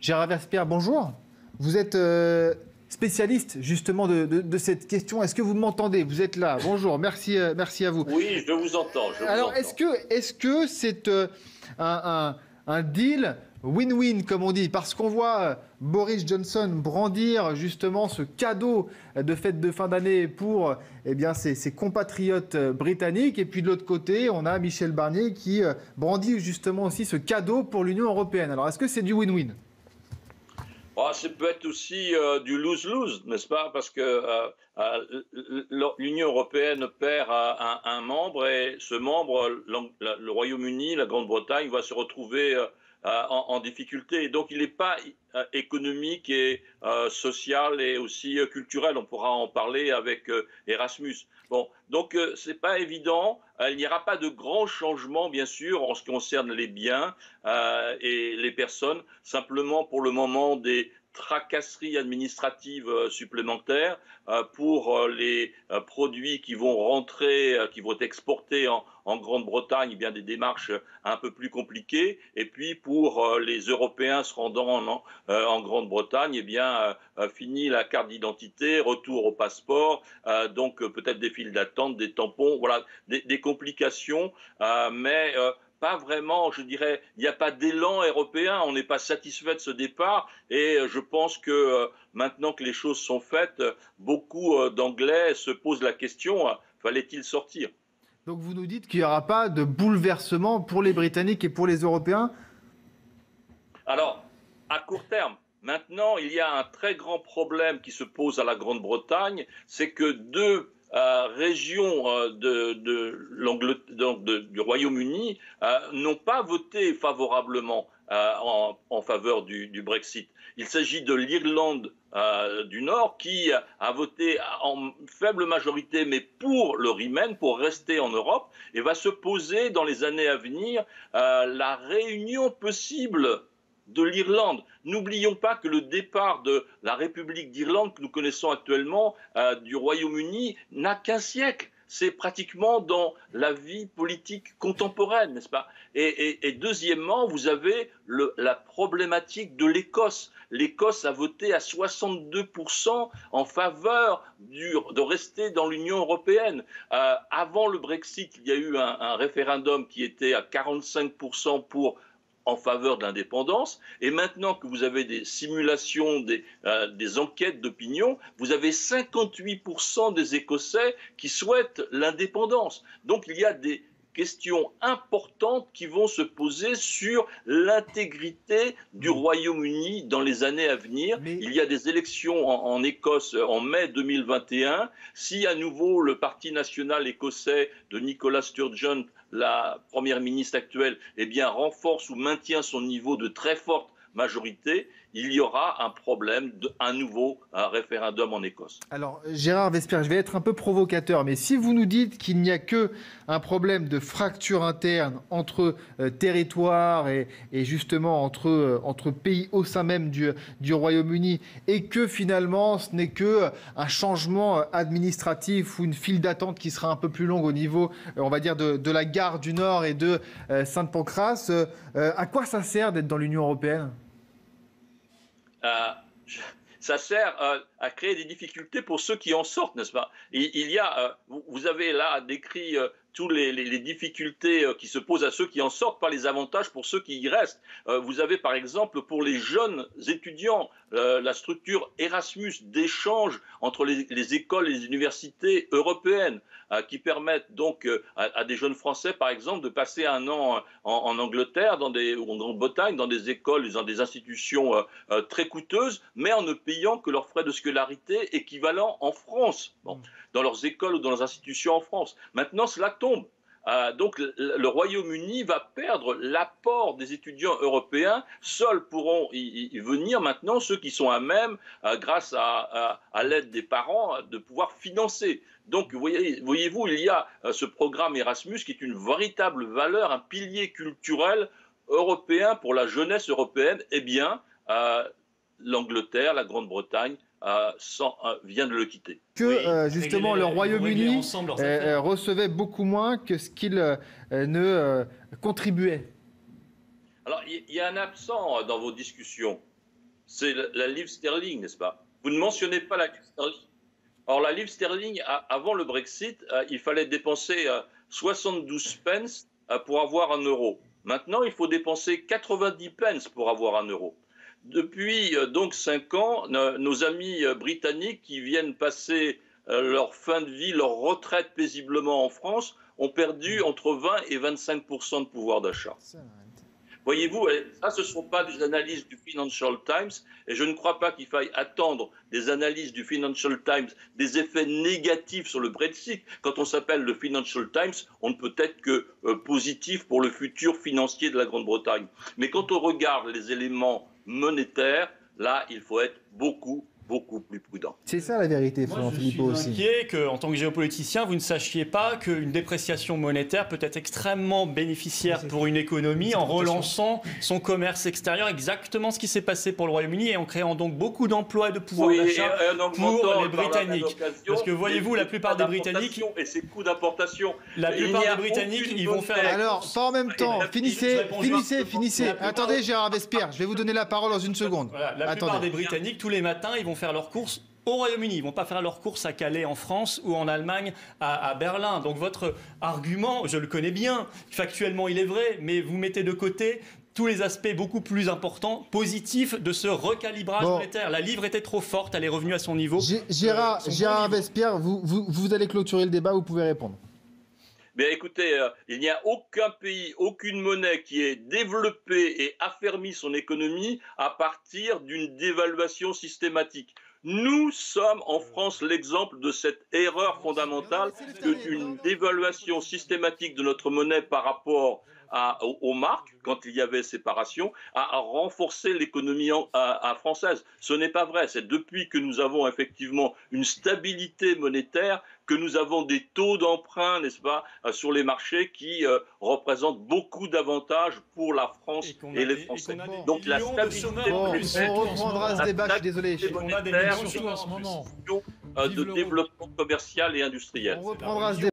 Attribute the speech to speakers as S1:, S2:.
S1: Gérard Verspierre, bonjour. Vous êtes spécialiste justement de cette question. Est-ce que vous m'entendez? Vous êtes là. Bonjour, merci à vous.
S2: Oui, je vous entends.
S1: Alors, est-ce que c'est un deal win-win, comme on dit? Parce qu'on voit Boris Johnson brandir justement ce cadeau de fête de fin d'année pour ses compatriotes britanniques. Et puis de l'autre côté, on a Michel Barnier qui brandit justement aussi ce cadeau pour l'Union européenne. Alors, est-ce que c'est du win-win?
S2: Ça peut être aussi du lose-lose, n'est-ce pas? Parce que l'Union européenne perd un membre et ce membre, le Royaume-Uni, la Grande-Bretagne, va se retrouver en difficulté. Et donc il n'est pas économique et social et aussi culturel. On pourra en parler avec Erasmus. Bon, donc c'est pas évident. Il n'y aura pas de grands changements, bien sûr, en ce qui concerne les biens et les personnes. Simplement, pour le moment, des tracasseries administratives supplémentaires pour les produits qui vont rentrer, qui vont être exportés en Grande-Bretagne, bien des démarches un peu plus compliquées. Et puis pour les Européens se rendant en Grande-Bretagne, fini la carte d'identité, retour au passeport, donc peut-être des files d'attente, des tampons, voilà, des complications, mais pas vraiment, je dirais, il n'y a pas d'élan européen, on n'est pas satisfait de ce départ et je pense que maintenant que les choses sont faites, beaucoup d'Anglais se posent la question, fallait-il sortir?
S1: Donc vous nous dites qu'il n'y aura pas de bouleversement pour les Britanniques et pour les Européens?
S2: Alors, à court terme, maintenant, il y a un très grand problème qui se pose à la Grande-Bretagne, c'est que deux régions du Royaume-Uni n'ont pas voté favorablement en faveur du Brexit. Il s'agit de l'Irlande du Nord qui a voté en faible majorité, mais pour le Remain, pour rester en Europe, et va se poser dans les années à venir la réunion possible de l'Irlande. N'oublions pas que le départ de la République d'Irlande que nous connaissons actuellement du Royaume-Uni n'a qu'un siècle. C'est pratiquement dans la vie politique contemporaine, n'est-ce pas? Et deuxièmement, vous avez la problématique de l'Écosse. L'Écosse a voté à 62% en faveur de rester dans l'Union européenne. Avant le Brexit, il y a eu un référendum qui était à 45% en faveur de l'indépendance, et maintenant que vous avez des simulations, des enquêtes d'opinion, vous avez 58% des Écossais qui souhaitent l'indépendance. Donc il y a des questions importantes qui vont se poser sur l'intégrité du Royaume-Uni dans les années à venir. Il y a des élections en Écosse en mai 2021. Si à nouveau le Parti national écossais de Nicola Sturgeon, la première ministre actuelle, renforce ou maintient son niveau de très forte majorité, il y aura un problème, un nouveau référendum en Écosse.
S1: Alors, Gérard Verspierre, je vais être un peu provocateur, mais si vous nous dites qu'il n'y a qu'un problème de fracture interne entre territoires et justement entre pays au sein même du Royaume-Uni, et que finalement ce n'est qu'un changement administratif ou une file d'attente qui sera un peu plus longue au niveau, on va dire, de la gare du Nord et de Sainte-Pancrace, à quoi ça sert d'être dans l'Union européenne ?
S2: Ça sert à créer des difficultés pour ceux qui en sortent, n'est-ce pas? Vous avez là décrit toutes les difficultés qui se posent à ceux qui en sortent, pas les avantages pour ceux qui y restent. Vous avez par exemple pour les jeunes étudiants la structure Erasmus d'échange entre les écoles et les universités européennes qui permettent donc à des jeunes Français par exemple de passer un an en Angleterre ou en Grande-Bretagne dans des écoles, dans des institutions très coûteuses, mais en ne payant que leurs frais de scolarité équivalents en France, dans leurs écoles ou dans leurs institutions en France. Maintenant, cela tombe. Donc le Royaume-Uni va perdre l'apport des étudiants européens. Seuls pourront y venir maintenant ceux qui sont à même, grâce à l'aide des parents, de pouvoir financer. Donc voyez-vous, il y a ce programme Erasmus qui est une véritable valeur, un pilier culturel européen pour la jeunesse européenne. L'Angleterre, la Grande-Bretagne vient de le quitter.
S1: Justement, le Royaume-Uni recevait beaucoup moins que ce qu'il ne contribuait.
S2: Alors, il y a un absent dans vos discussions. c'est la livre sterling, n'est-ce pas? Vous ne mentionnez pas la livre sterling. Or, la livre sterling, avant le Brexit, il fallait dépenser 72 pence pour avoir 1 euro. Maintenant, il faut dépenser 90 pence pour avoir 1 euro. Depuis donc 5 ans, nos amis britanniques qui viennent passer leur fin de vie, leur retraite paisiblement en France, ont perdu entre 20 et 25% de pouvoir d'achat. Voyez-vous, ça, ce ne sont pas des analyses du Financial Times, et je ne crois pas qu'il faille attendre des analyses du Financial Times, des effets négatifs sur le Brexit. Quand on s'appelle le Financial Times, on ne peut être que positif pour le futur financier de la Grande-Bretagne. Mais quand on regarde les éléments monétaires, là, il faut être beaucoup plus prudent.
S1: C'est ça la vérité, Florent Philippot aussi.
S3: Je suis inquiet qu'en tant que géopoliticien, vous ne sachiez pas qu'une dépréciation monétaire peut être extrêmement bénéficiaire pour une économie en relançant son commerce extérieur, exactement ce qui s'est passé pour le Royaume-Uni et en créant donc beaucoup d'emplois et de pouvoir d'achat pour les Britanniques. Parce que voyez-vous, la plupart des Britanniques...
S2: Et ses coûts d'importation.
S3: La plupart des Britanniques, ils vont faire...
S1: Alors, pas en même temps, finissez. Attendez, Gérard Vespierre, je vais vous donner la parole dans une seconde.
S3: Voilà, la plupart des Britanniques, tous les matins, ils vont faire leurs courses au Royaume-Uni. Ils ne vont pas faire leurs courses à Calais en France ou en Allemagne à Berlin. Donc votre argument, je le connais bien, factuellement il est vrai, mais vous mettez de côté tous les aspects beaucoup plus importants, positifs de ce recalibrage monétaire. La livre était trop forte, elle est revenue à son niveau.
S1: Gérard Vespierre, vous allez clôturer le débat, vous pouvez répondre.
S2: Bien, écoutez, il n'y a aucun pays, aucune monnaie qui ait développé et affermi son économie à partir d'une dévaluation systématique. Nous sommes en France l'exemple de cette erreur fondamentale d'une dévaluation systématique de notre monnaie par rapport aux marques, quand il y avait séparation, à renforcer l'économie française. Ce n'est pas vrai. C'est depuis que nous avons effectivement une stabilité monétaire que nous avons des taux d'emprunt, n'est-ce pas, sur les marchés qui représentent beaucoup d'avantages pour la France et les Français. Donc la stabilité monétaire,
S1: on reprendra ce débat, je suis désolé.
S2: On a des surtout en ce moment de développement commercial et industriel.
S1: On reprendra ce débat.